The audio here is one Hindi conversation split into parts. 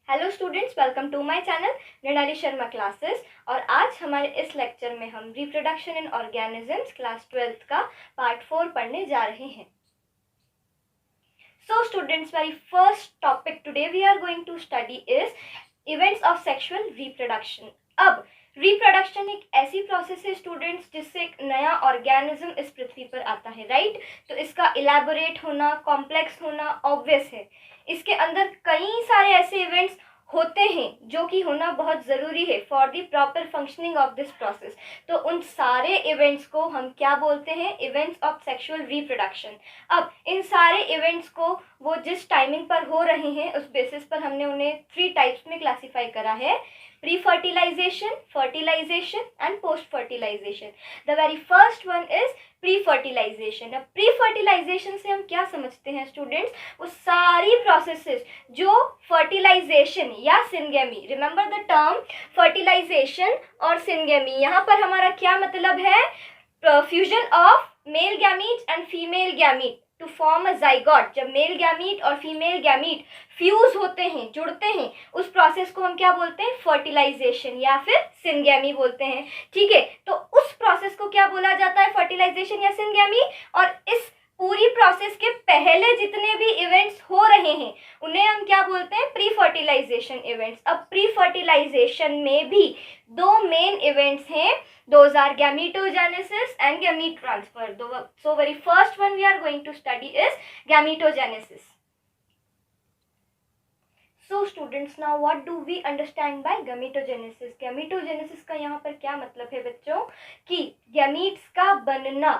Hello students, welcome to my channel Mrinali Sharma classes. और आज हमारे इस लेक्चर में हम reproduction in organisms class 12th का पार्ट 4 पढ़ने जा रहे हैं। So students, very first topic today we are going to study is events of sexual reproduction. अब रिप्रोडक्शन एक ऐसी प्रोसेस है स्टूडेंट्स जिससे एक नया ऑर्गेनिज्म इस पृथ्वी पर आता है, राइट? तो इसका इलेबोरेट होना, कॉम्प्लेक्स होना ऑब्वियस है। इसके अंदर कई सारे ऐसे इवेंट्स होते हैं जो कि होना बहुत ज़रूरी है for the proper functioning of this process. तो उन सारे इवेंट्स को हम क्या बोलते हैं? Events of sexual reproduction. अब इन सारे इवेंट्स को वो जिस टाइमिंग पर हो रहे हैं उस बेसिस पर हमने उन्हें 3 टाइप्स में क्लासीफाई करा है: pre fertilization, fertilization and post fertilization. The very first one is pre fertilization. अब प्री फर्टिलाइजेशन से हम क्या समझते हैं स्टूडेंट्स? वो सारी प्रोसेसेस जो फर्टिलाइजेशन या syngamy, remember the term fertilization और सिंगेमी, यहाँ पर हमारा क्या मतलब है? Fusion of male gamete and female gamete to form a zygote. जब मेल गैमीट और फीमेल गैमीट फ्यूज होते हैं, जुड़ते हैं, उस प्रोसेस को हम क्या बोलते हैं? फर्टिलाइजेशन या फिर सिंगेमी बोलते हैं। ठीक है, तो उस प्रोसेस को क्या बोला जाता है? फर्टिलाइजेशन या सिंगेमी। और इस पूरी प्रोसेस के पहले जितने भी इवेंट्स हो रहे हैं उन्हें हम क्या बोलते हैं? Pre fertilization events. अब प्री फर्टिलाइजेशन में भी 2 मेन इवेंट्स हैं, those are gametogenesis and gamete transfer. So very first one we are going to study is gametogenesis. So students, now what do we understand by gametogenesis? gametogenesis का यहाँ पर क्या मतलब है बच्चों? कि गैमीट्स का बनना,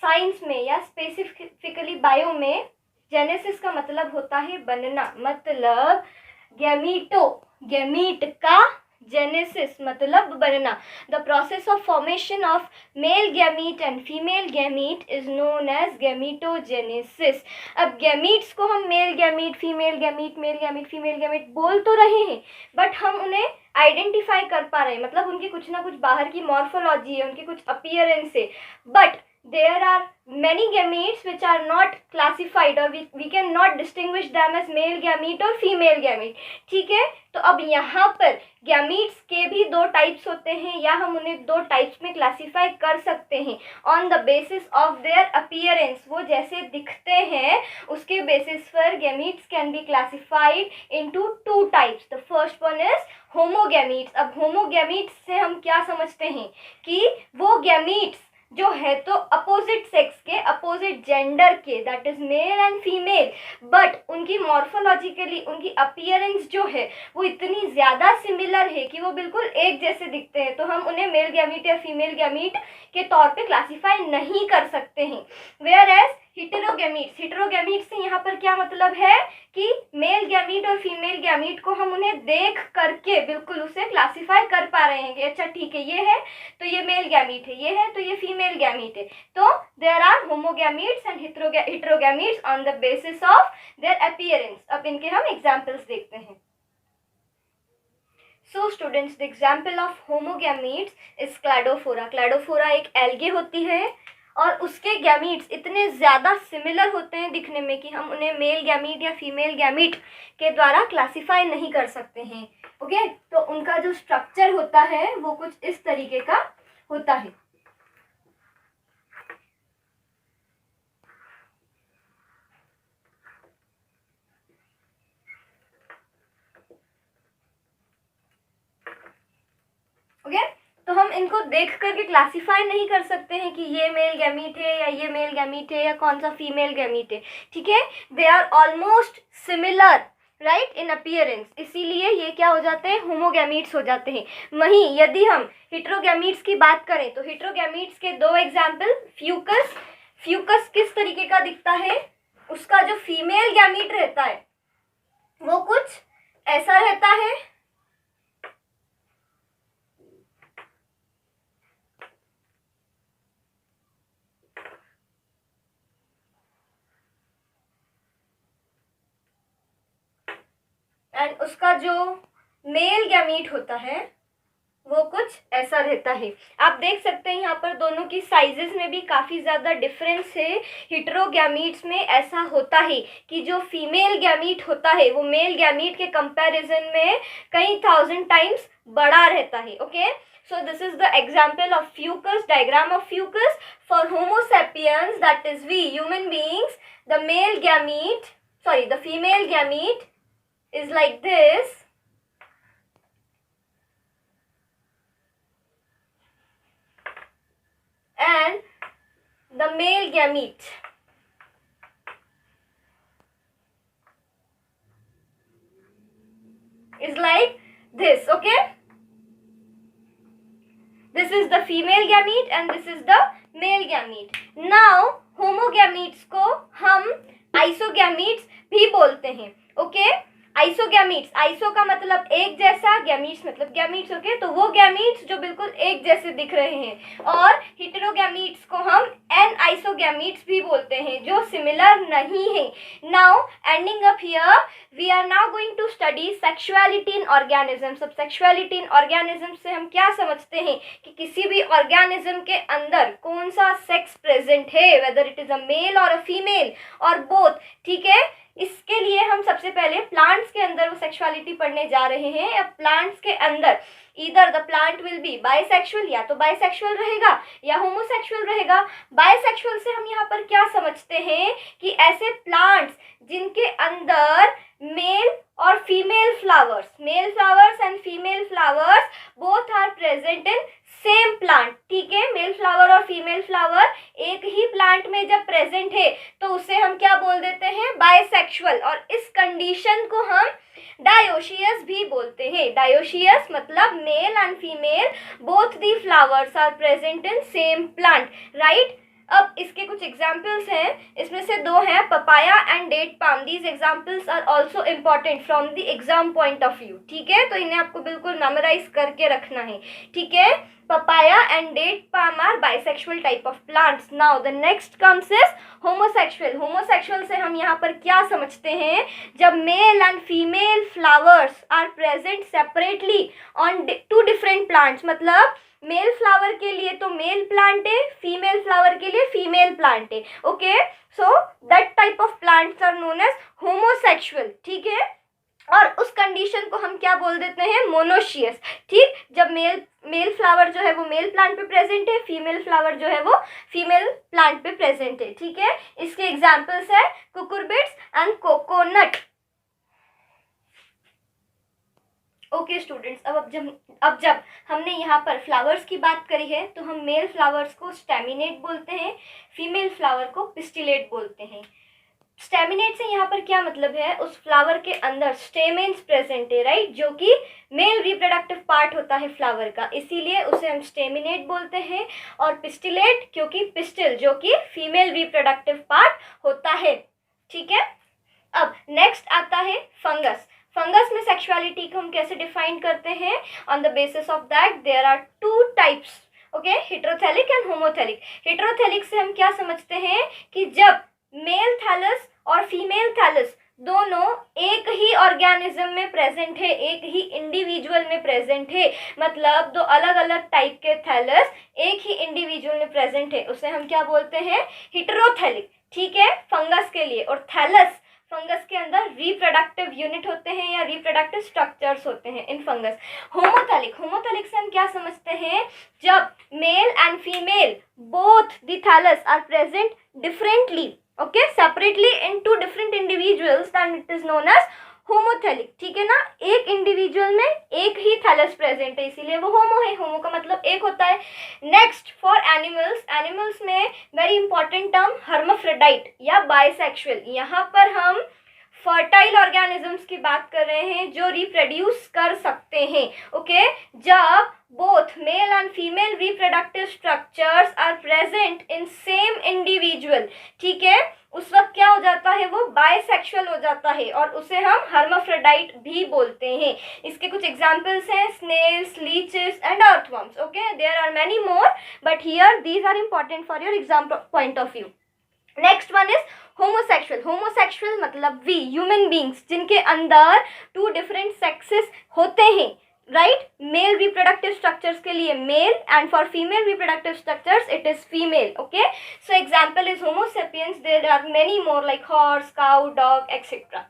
साइंस में या स्पेसिफिकली बायो में जेनेसिस का मतलब होता है बनना, मतलब गैमीट का जेनेसिस मतलब बनना। The process of formation of male gamete and female gamete is known as gametogenesis. अब गैमीट्स को हम male gamete, female gamete, male gamete, female gamete बोल तो रहे हैं, बट हम उन्हें आइडेंटिफाई कर पा रहे हैं, मतलब उनकी कुछ ना कुछ बाहर की मॉर्फोलॉजी है, उनकी कुछ अपीयरेंस है। But there are many gametes which are not classified or we can not distinguish them as male gamete or female gamete। ठीक है, तो अब यहाँ पर गैमीट्स के भी 2 टाइप्स होते हैं, या हम उन्हें 2 टाइप्स में क्लासीफाई कर सकते हैं on the basis of their appearance. वो जैसे दिखते हैं उसके बेसिस पर gametes can be classified into 2 types. The first one is homogametes. अब होमोगैमीट्स से हम क्या समझते हैं? कि वो गैमीट्स जो है तो अपोजिट सेक्स के, अपोजिट जेंडर के, that is male and female, but उनकी मॉर्फोलॉजिकली उनकी अपीयरेंस जो है वो इतनी ज़्यादा सिमिलर है कि वो बिल्कुल एक जैसे दिखते हैं, तो हम उन्हें मेल गैमीट या फीमेल गैमीट के तौर पे क्लासीफाई नहीं कर सकते हैं। वेयर एज हिटेरोगैमीट्स से यहाँ पर क्या मतलब है? कि मेल गैमीट और फीमेल गैमीट को हम उन्हें देख करके बिल्कुल उसे क्लासीफाई कर पा रहे हैं कि अच्छा ठीक है, ये है तो ये मेल गैमीट है, ये है तो ये फीमेल गैमीट है। तो there are homogametes and heterogametes on the basis of their appearance. अब इनके हम एग्जाम्पल्स देखते हैं। So students, the example of homogametes is cladophora। cladophora एक एल्गे होती है और उसके गैमीट्स इतने ज़्यादा सिमिलर होते हैं दिखने में कि हम उन्हें मेल गैमीट या फीमेल गैमीट के द्वारा क्लासीफाई नहीं कर सकते हैं। ओके, तो उनका जो स्ट्रक्चर होता है वो कुछ इस तरीके का होता है। ओके, तो हम इनको देख करके क्लासीफाई नहीं कर सकते हैं कि ये मेल गैमीट है या ये मेल गैमीट है या कौन सा फीमेल गैमीट है। ठीक है, they are almost similar right in appearance, इसीलिए ये क्या हो जाते हैं? होमोगैमीट्स हो जाते हैं। वहीं यदि हम हिटेरोगैमीट्स की बात करें तो हिटेरोगैमीट्स के 2 एग्जाम्पल, फ्यूकस किस तरीके का दिखता है? उसका जो फीमेल गैमीट रहता है वो कुछ ऐसा रहता है, एंड उसका जो मेल गैमीट होता है वो कुछ ऐसा रहता है। आप देख सकते हैं यहाँ पर दोनों की साइजेस में भी काफ़ी ज़्यादा डिफरेंस है। हिट्रोगैमीट्स में ऐसा होता है कि जो फीमेल गैमीट होता है वो मेल गैमीट के कंपैरिजन में कई 1000 टाइम्स बड़ा रहता है। Okay, so this is the example of fucus, diagram of fucus for Homo sapiens, that is we human beings. The female gamete is like this, and the male gamete is like this. Okay, this is the female gamete and this is the male gamete. Now homogametes को हम isogametes भी बोलते हैं। ओके, आइसोगैमीट्स, आइसो का मतलब एक जैसा, गैमीट्स मतलब गैमीट्स। ओके, तो वो गैमीट्स जो बिल्कुल एक जैसे दिख रहे हैं, और हिटेरोगैमीट्स को हम एन आइसोगैमीट्स भी बोलते हैं जो सिमिलर नहीं है। Now ending up here we are now going to study sexuality in organisms. अब सेक्सुअलिटी इन ऑर्गेनिजम्स से हम क्या समझते हैं कि किसी भी ऑर्गेनिज्म के अंदर कौन सा सेक्स प्रेजेंट है, whether it is a male और अ फीमेल और बोथ। ठीक है, इसके लिए हम सबसे पहले प्लांट्स के अंदर वो सेक्सुअलिटी पढ़ने जा रहे हैं। अब प्लांट्स के अंदर either the plant will be bisexual, या तो बाइसेक्सुअल रहेगा या होमोसेक्सुअल रहेगा। बाइसेक्सुअल से हम यहाँ पर क्या समझते हैं कि ऐसे प्लांट्स जिनके अंदर मेल और female flowers, male flowers and female flowers both are present in same plant. ठीक है, मेल फ्लावर और फीमेल फ्लावर एक ही प्लांट में जब प्रेजेंट है तो उसे हम क्या बोल देते हैं, बाइसेक्सुअल। और इस कंडीशन को हम डायोशियस भी बोलते हैं। डायोशियस मतलब male and female both the flowers are present in same plant, right. अब इसके कुछ एग्जाम्पल्स हैं, इसमें से दो हैं papaya and date palm. These examples are also important from the exam point of view. ठीक है, तो इन्हें आपको बिल्कुल मेमोराइज करके रखना है। ठीक है, papaya and date palm are bisexual type of plants. Now the next comes is homosexual. Homosexual से हम यहाँ पर क्या समझते हैं, जब male and female flowers are present separately on two different plants, मतलब मेल फ्लावर के लिए तो मेल प्लांट है, फीमेल फ्लावर के लिए फीमेल प्लांट है। Okay, so that type of plants are known as homosexual. ठीक है, और उस कंडीशन को हम क्या बोल देते हैं, मोनोशियस। ठीक, जब मेल फ्लावर जो है वो मेल प्लांट पे प्रेजेंट है, फीमेल फ्लावर जो है वो फीमेल प्लांट पे प्रेजेंट है। ठीक है, इसके एग्जांपल्स है cucurbits and coconut. Okay students, अब जब हमने यहाँ पर फ्लावर्स की बात करी है तो हम मेल फ्लावर्स को स्टेमिनेट बोलते हैं, फीमेल फ्लावर को पिस्टिलेट बोलते हैं। स्टेमिनेट से यहाँ पर क्या मतलब है, उस फ्लावर के अंदर स्टेमेन्स प्रेजेंट है, राइट, जो कि मेल रिप्रोडक्टिव पार्ट होता है फ्लावर का, इसीलिए उसे हम स्टेमिनेट बोलते हैं। और पिस्टिलेट क्योंकि पिस्टिल जो कि फीमेल रिप्रोडक्टिव पार्ट होता है। ठीक है, अब नेक्स्ट आता है फंगस। फंगस में सेक्सुअलिटी को हम कैसे डिफाइन करते हैं, on the basis of that there are two types. Okay, heterothallic and homothallic. Heterothallic से हम क्या समझते हैं कि जब मेल थैलस और फीमेल थैलस दोनों एक ही ऑर्गेनिज्म में प्रेजेंट है, एक ही इंडिविजुअल में प्रेजेंट है, मतलब दो अलग अलग टाइप के थैलस एक ही इंडिविजुअल में प्रेजेंट है, उसे हम क्या बोलते हैं, हेटेरोथेलिक। ठीक है, फंगस के लिए। और थैलस, फंगस के अंदर रिप्रोडक्टिव यूनिट होते हैं या रिप्रोडक्टिव स्ट्रक्चर्स होते हैं इन फंगस। होमोथेलिक, होमोथेलिक से हम क्या समझते हैं, जब male and female both the thallus are present differently, okay, separately in two different individuals, then it is known as homothallic. ठीक है ना, एक इंडिविजुअल में एक ही थैलस प्रेजेंट है, इसीलिए वो होमो है। होमो का मतलब एक होता है। नेक्स्ट फॉर एनिमल्स, एनिमल्स में वेरी इंपॉर्टेंट टर्म हर्माफ्रोडाइट या बाइसेक्सुअल। यहाँ पर हम फर्टाइल ऑर्गेनिजम्स की बात कर रहे हैं जो रिप्रोड्यूस कर सकते हैं। ओके, जब both male and female reproductive structures are present in same individual, ठीक है, उस वक्त क्या हो जाता है, वो बाइसेक्सुअल हो जाता है और उसे हम हर्माफ्रोडाइट भी बोलते हैं। इसके कुछ एग्जांपल्स हैं, snails, leeches and earthworms. Okay, there are many more but here these are important for your exam point of view. Next one is homosexual. Homosexual मतलब वी ह्यूमन बींग्स जिनके अंदर टू डिफरेंट सेक्सेस होते हैं, राइट, मेल रिप्रोडक्टिव स्ट्रक्चर्स के लिए male and for female reproductive structures it is female. Okay, so example is homo sapiens, there are many more like horse, cow, dog etcetera.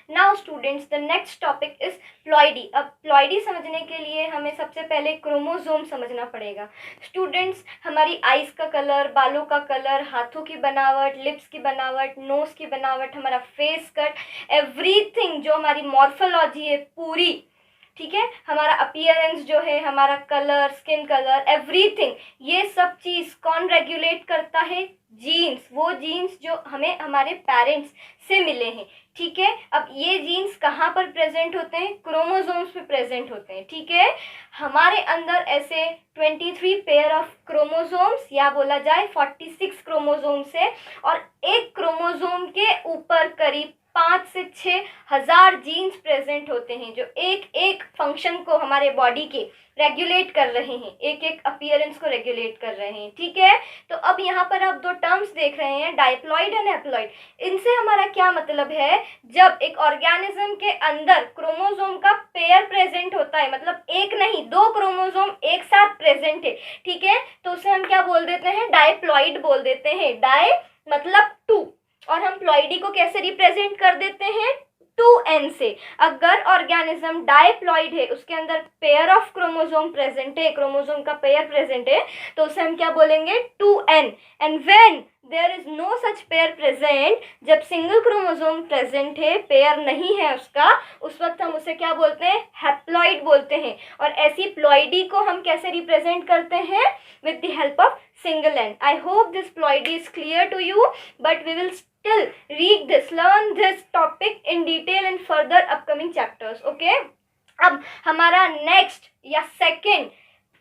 Now students, the next topic is ploidy. अब प्लॉइडी समझने के लिए हमें सबसे पहले क्रोमोसोम समझना पड़ेगा. स्टूडेंट्स, हमारी आईज का कलर, बालों का कलर, हाथों की बनावट, लिप्स की बनावट, नोज की बनावट, हमारा फेस कट, एवरीथिंग जो हमारी मॉर्फोलॉजी है पूरी, ठीक है, हमारा अपीयरेंस जो है, हमारा कलर, स्किन कलर, एवरीथिंग, ये सब चीज़ कौन रेगुलेट करता है? जीन्स. वो जीन्स जो हमें हमारे पेरेंट्स से मिले हैं, ठीक है. अब ये जीन्स कहाँ पर प्रेजेंट होते हैं? क्रोमोसोम्स पे प्रेजेंट होते हैं, ठीक है. हमारे अंदर ऐसे 23 पेयर ऑफ क्रोमोसोम्स या बोला जाए 46 क्रोमोसोम्स है, और एक क्रोमोसोम के ऊपर करीब 5 से 6 हजार जीन्स प्रेजेंट होते हैं, जो एक एक फंक्शन को हमारे बॉडी के रेगुलेट कर रहे हैं, एक एक अपीयरेंस को रेगुलेट कर रहे हैं, ठीक है. तो अब यहाँ पर आप दो टर्म्स देख रहे हैं, डायप्लॉइड एंड हैप्लॉइड. इनसे हमारा क्या मतलब है? जब एक ऑर्गेनिज्म के अंदर क्रोमोसोम का पेयर प्रेजेंट होता है, मतलब एक नहीं दो क्रोमोसोम एक साथ प्रेजेंट है, ठीक है, तो उसे हम क्या बोल देते हैं? डायप्लॉइड बोल देते हैं. डाई मतलब टू, और हम प्लॉइडी को कैसे रिप्रेजेंट कर देते हैं? 2n से. अगर ऑर्गेनिज्म डायप्लॉइड है, उसके अंदर पेयर ऑफ क्रोमोसोम प्रेजेंट है, क्रोमोसोम का पेयर प्रेजेंट है, तो उसे हम क्या बोलेंगे? 2n. And when there is no such pair present, जब सिंगल क्रोमोसोम प्रेजेंट है, पेयर नहीं है उसका, उस वक्त हम उसे क्या बोलते हैं? हैप्लॉइड बोलते हैं. और ऐसी प्लॉइडी को हम कैसे रिप्रेजेंट करते हैं? With the help of single n. I hope this ploidy is clear to you, but we will still read this, learn this topic in detail in further upcoming chapters. Okay? अब हमारा नेक्स्ट या सेकेंड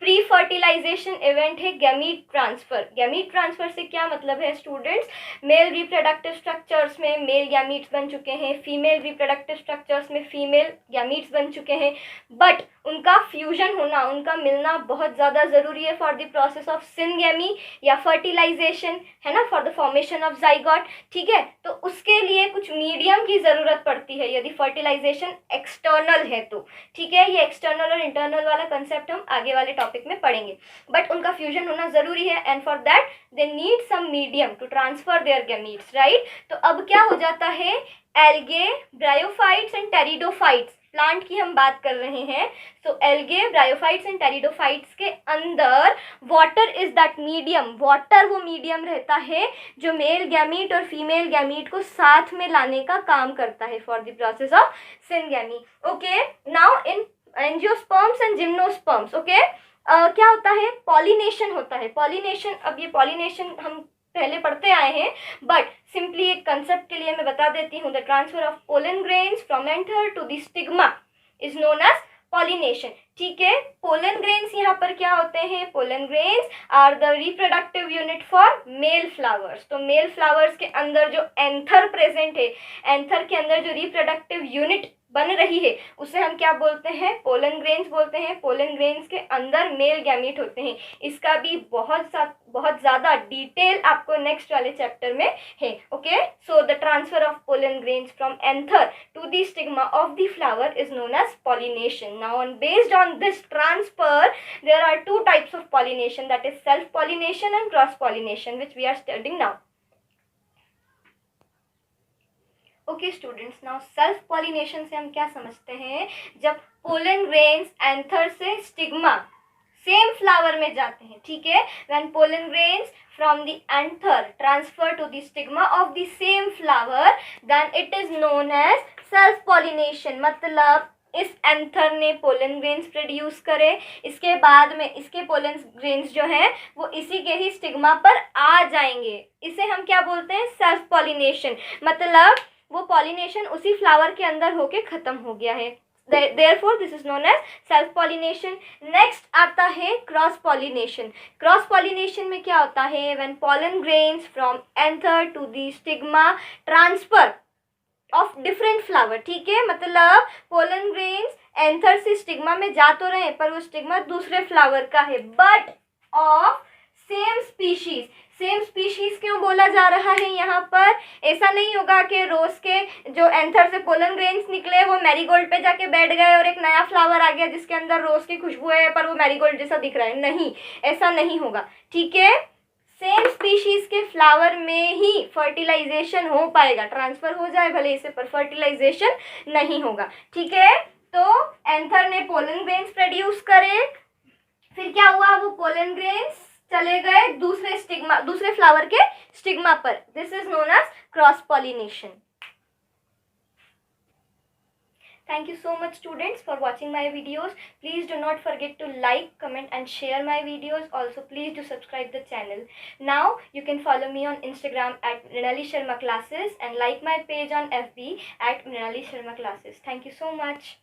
प्री फर्टिलाइजेशन इवेंट है गैमीट ट्रांसफर. गैमीट ट्रांसफर से क्या मतलब है स्टूडेंट्स? मेल रिप्रोडक्टिव स्ट्रक्चर्स में मेल गैमीट्स बन चुके हैं, फीमेल रिप्रोडक्टिव स्ट्रक्चर्स में फीमेल गैमीट्स बन चुके हैं, बट उनका फ्यूजन होना, उनका मिलना बहुत ज़्यादा ज़रूरी है for the process of syngamy या फर्टिलाइजेशन, है ना, for the formation of zygote, ठीक है. तो उसके लिए कुछ मीडियम की ज़रूरत पड़ती है यदि फर्टिलाइजेशन एक्सटर्नल है तो, ठीक है. ये एक्सटर्नल और इंटरनल वाला कंसेप्ट हम आगे वाले टॉपिक में पढ़ेंगे, बट उनका फ्यूजन होना ज़रूरी है, and for that they need some medium to transfer their gametes, right. तो अब क्या हो जाता है? Algae, bryophytes and pteridophytes plant की हम बात कर रहे हैं. So algae, bryophytes and pteridophytes के अंदर water is that medium. Water वो मीडियम रहता है जो मेल गैमीट और फीमेल गैमीट को साथ में लाने का काम करता है for the process of syngamy. Okay, now in angiosperms and gymnosperms, okay, क्या होता है? पॉलिनेशन होता है. पॉलिनेशन, अब ये पॉलिनेशन हम पहले पढ़ते आए हैं, बट सिंपली एक कंसेप्ट के लिए मैं बता देती हूँ. The transfer of pollen grains from anther to the stigma is known as pollination, ठीक है. पोलन ग्रेन्स यहाँ पर क्या होते हैं? Pollen grains are the reproductive unit for male flowers. तो मेल फ्लावर्स के अंदर जो एंथर प्रेजेंट है, एंथर के अंदर जो रिप्रोडक्टिव यूनिट बन रही है, उसे हम क्या बोलते हैं? पोलन ग्रेन्स बोलते हैं. पोलन ग्रेन्स के अंदर मेल गैमीट होते हैं. इसका भी बहुत ज़्यादा डिटेल आपको नेक्स्ट वाले चैप्टर में है. Okay, so the transfer of pollen grains from anther to the stigma of the flower is known as pollination. Now on based on this transfer there are two types of pollination, that is self pollination and cross pollination, which we are studying now. Okay students, now self pollination से हम क्या समझते हैं? जब पोलन ग्रेन्स एंथर से स्टिग्मा सेम फ्लावर में जाते हैं, ठीक है. When pollen grains from the anther transfer to the stigma of the same flower, then it is known as self pollination. मतलब इस एंथर ने पोलन ग्रेन्स प्रोड्यूस करे, इसके बाद में इसके पोलन ग्रेन्स जो हैं वो इसी के ही स्टिग्मा पर आ जाएंगे. इसे हम क्या बोलते हैं? Self pollination. मतलब वो पॉलिनेशन उसी फ्लावर के अंदर होके खत्म हो गया है. Therefore this is known as self pollination. Next आता है क्रॉस पॉलिनेशन. क्रॉस पॉलिनेशन में क्या होता है? when pollen grains from anther to the stigma transfer of different flower, ठीक है. मतलब पोलन ग्रेन्स एंथर से स्टिग्मा में जा तो रहे हैं, पर वो स्टिग्मा दूसरे फ्लावर का है, but of same species, same species क्यों बोला जा रहा है यहाँ पर? ऐसा नहीं होगा कि रोज के जो एंथर से पोलन ग्रेन्स निकले वो मैरीगोल्ड पे जाके बैठ गए और एक नया फ्लावर आ गया जिसके अंदर रोज की खुशबू है पर वो मैरीगोल्ड जैसा दिख रहा है। नहीं, ऐसा नहीं होगा, ठीक है। सेम स्पीशीज के फ्लावर में ही फर्टिलाइजेशन हो पाएगा, ट्रांसफर हो जाए भले इसे, पर फर्टिलाइजेशन नहीं होगा, ठीक है। तो एंथर ने पोलन ग्रेन्स प्रोड्यूस करे, फिर क्या हुआ, वो पोलन ग्रेन्स चले गए दूसरे स्टिग्मा, दूसरे फ्लावर के स्टिग्मा पर। This is known as cross pollination. Thank you so much students for watching my videos. Please do not forget to like, comment and share my videos. Also please do subscribe the channel. Now you can follow me on Instagram at Mrinali Sharma Classes and like my page on FB at Mrinali Sharma Classes. Thank you so much.